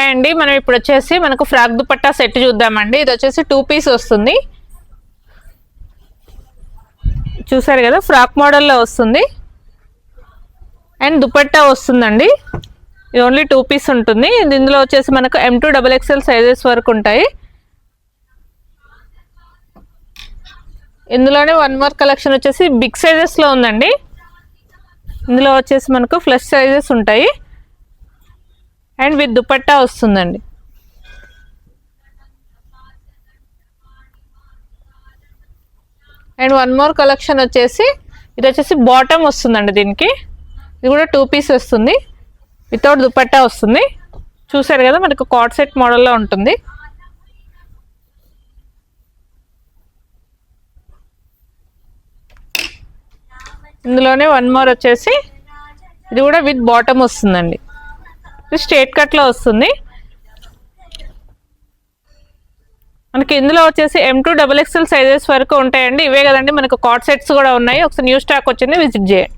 Hi అండి, మనం ఇప్పుడు వచ్చేసి మనకు ఫ్రాక్ దుపట్టా సెట్ చూద్దామండి. ఇది వచ్చేసి 2 పీస్ వస్తుంది. చూసారు కదా, ఫ్రాక్ మోడల్లో వస్తుంది అండ్ దుపట్టా వస్తుందండి. ఇది ఓన్లీ 2 పీస్ ఉంటుంది. ఇందులో వచ్చేసి మనకు M2 XXL సైజెస్ వరకు ఉంటాయి. ఇందులోనే వన్ మోర్ కలెక్షన్ వచ్చేసి బిగ్ సైజెస్లో ఉందండి. ఇందులో వచ్చేసి మనకు ఫ్లష్ సైజెస్ ఉంటాయి అండ్ విత్ దుపట్టా వస్తుందండి. అండ్ వన్ మోర్ కలెక్షన్ వచ్చేసి ఇది వచ్చేసి బాటమ్ వస్తుందండి. దీనికి ఇది కూడా 2 పీస్ వస్తుంది, వితౌట్ దుపట్టా వస్తుంది. చూసారు కదా, మనకు కార్డ్ సెట్ మోడల్లో ఉంటుంది. ఇందులోనే వన్ మోర్ వచ్చేసి ఇది కూడా విత్ బాటమ్ వస్తుందండి. ఇది స్ట్రేట్ కట్లో వస్తుంది. మనకి ఇందులో వచ్చేసి M2 XXL సైజెస్ వరకు ఉంటాయండి. ఇవే కదండి, మనకు కార్డ్ సెట్స్ కూడా ఉన్నాయి. ఒకసారి న్యూ స్టాక్ వచ్చింది, విజిట్ చేయండి.